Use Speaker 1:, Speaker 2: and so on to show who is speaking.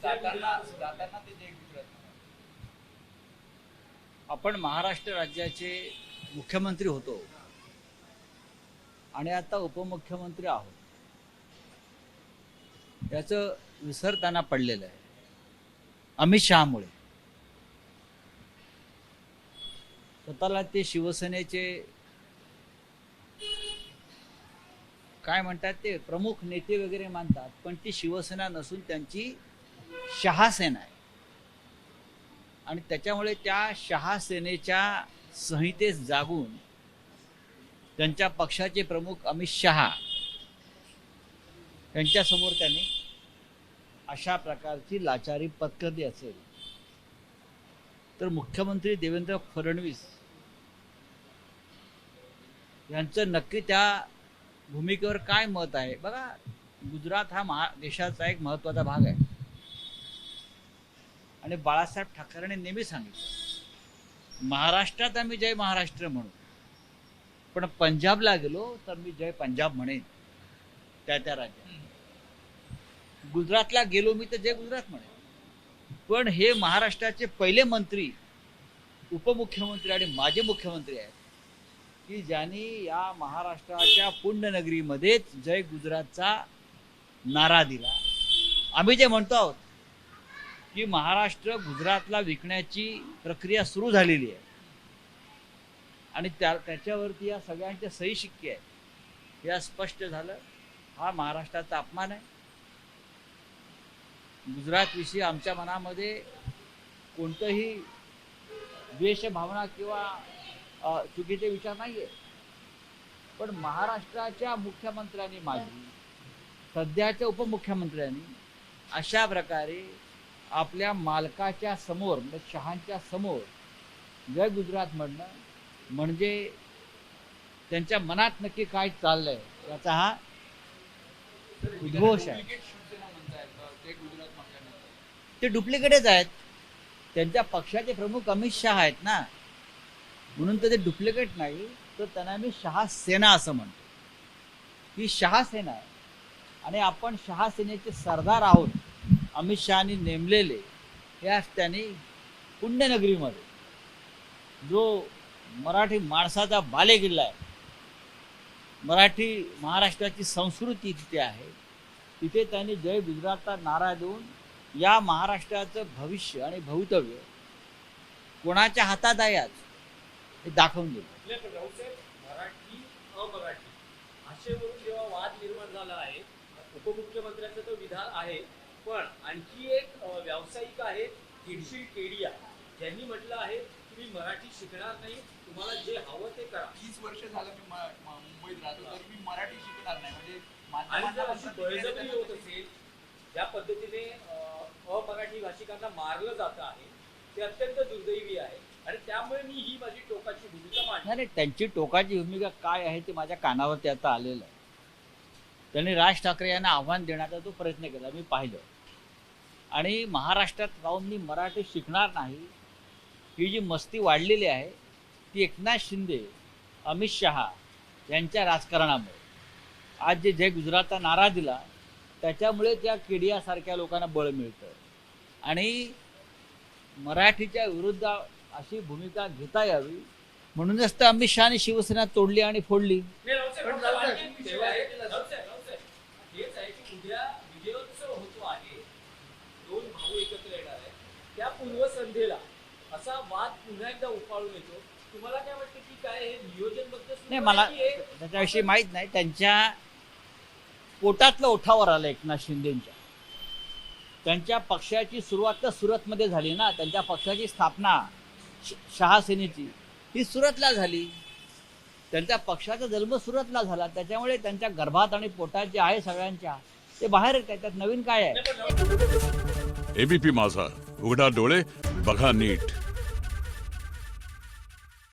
Speaker 1: जाताना ते जय गुजरात. आपण महाराष्ट्र राज्याचे मुख्यमंत्री होतो आणि आता उपमुख्यमंत्री आहोत, याचं विसर त्यांना पडलेलं आहे अमित शहामुळे. स्वतःला ते शिवसेनेचे काय म्हणतात ते प्रमुख नेते वगैरे मानतात, पण ती शिवसेना नसून त्यांची शहासेना आहे. आणि त्याच्यामुळे त्या शहासेनेच्या संहितेस जागून त्यांच्या पक्षाचे प्रमुख अमित शहा यांच्यासमोर त्यांनी अशा प्रकारची लाचारी पत्करली असेल, तर मुख्यमंत्री देवेंद्र फडणवीस यांचं नक्की त्या भूमिकेवर काय मत आहे. बघा, गुजरात हा देशाचा एक महत्त्वाचा भाग आहे आणि बाळासाहेब ठाकरेंनी नेहमी सांगितलं, महाराष्ट्रात आम्ही जय महाराष्ट्र म्हणू, पण पंजाबला गेलो तर मी जय पंजाब म्हणेन त्या त्या राज्यात. गुजरातला गेलो मी तर जय गुजरात म्हणेन. पण हे महाराष्ट्राचे पहिले मंत्री, उपमुख्यमंत्री आणि माजी मुख्यमंत्री आहेत की ज्यांनी या महाराष्ट्राच्या पुण्यनगरीमध्येच जय गुजरातचा नारा दिला. आम्ही जे म्हणतो आहोत की महाराष्ट्र गुजरातला विकण्याची प्रक्रिया सुरू झालेली आहे आणि त्याच्यावरती या सगळ्यांच्या सही शिक्के आहेत, या स्पष्ट झालं. हा महाराष्ट्राचा अपमान आहे. गुजरातविषयी आमच्या मनामध्ये कोणतंही द्वेष भावना किंवा चुकीचे विचार नाहीये, पण महाराष्ट्राच्या मुख्यमंत्र्यांनी, माजी सध्याच्या उपमुख्यमंत्र्यांनी अशा प्रकारे आपल्या मालकाच्या समोर, म्हणजे शहांच्या समोर जय गुजरात म्हणणं म्हणजे त्यांच्या मनात नक्की काय चाललंय याचा हा उद्घोष आहे. ते डुप्लिकेटच आहेत. त्यांच्या पक्षाचे प्रमुख अमित शहा आहेत ना, म्हणून तर ते डुप्लिकेट नाही, तर त्यांना मी शहा सेना असं म्हणतो. ही शहा सेना आहे आणि आपण शहा सेनेचे सरदार आहोत. अमित शहानी नेमलेले याच त्यांनी पुण्यनगरीमध्ये जो मराठी माणसाचा बालेकिल्ला आहे, मराठी महाराष्ट्राची संस्कृती तिथे आहे, तिथे त्यांनी जय गुजरातचा नारा देऊन या महाराष्ट्राचं भविष्य आणि भवितव्य कोणाच्या हातात आहे आज हे दाखवून दिलं.
Speaker 2: मराठी अमराठी भाषेवरून जेव्हा वाद निर्माण झाला आहे, उपमुख्यमंत्र्यांचं तो विधान आहे, पण आणखी एक व्यावसायिक आहे किडशील केडिया, ज्यांनी म्हटलं आहे की मी मराठी शिकणार नाही, तुम्हाला जे हवं ते करा.
Speaker 3: 30 वर्ष झालं मी मुंबईत राहतो तर मी मराठी शिकणार नाही. म्हणजे
Speaker 2: आणि जर अशी बळजबरी होत असेल, ज्या पद्धतीने अमराठी भाषिकांना मारलं जात आहे, ते अत्यंत दुर्दैवी आहे आणि त्यामुळे मी ही माझी टोकाची भूमिका मांडली.
Speaker 1: नाही, त्यांची टोकाची भूमिका काय आहे ते माझ्या कानावरती आता आलेलं आहे. त्यांनी राज ठाकरे यांना आव्हान देण्याचा तो प्रयत्न केला, मी पाहिलं. आणि महाराष्ट्रात राहून मी मराठी शिकणार नाही ही जी मस्ती वाढलेली आहे ती एकनाथ शिंदे, अमित शहा यांच्या राजकारणामुळे. आज जे जय गुजरातचा नारा दिला त्याच्यामुळे त्या केडियासारख्या लोकांना बळ मिळतं आणि मराठीच्या विरुद्ध अशी भूमिका घेता यावी म्हणूनच तर अमित शहाने शिवसेना तोडली आणि फोडली.
Speaker 2: हेच आहे की उद्या विजयोत्सव होतो आहे, दोन भाऊ एकत्र येणार आहे, त्या पूर्वसंध्येला असा वाद पुन्हा एकदा उफाळून येतो. तुम्हाला काय वाटतं की काय हे नियोजनबद्ध
Speaker 1: नाही, मला त्याच्याविषयी माहीत नाही. त्यांच्या पोटातलं ओठावर आलं एकनाथ शिंदेच्या. त्यांच्या पक्षाची सुरुवात तर सुरतमध्ये झाली ना, त्यांच्या पक्षाची स्थापना शहासेनेची ही सुरतला झाली. त्यांच्या पक्षाचा जन्म सुरतला झाला, त्याच्यामुळे त्यांच्या गर्भात आणि पोटात जे आहे सगळ्यांच्या ते बाहेर येत आहे. त्यात नवीन काय आहे.
Speaker 4: एबीपी माझा, उघडा डोळे बघा नीट.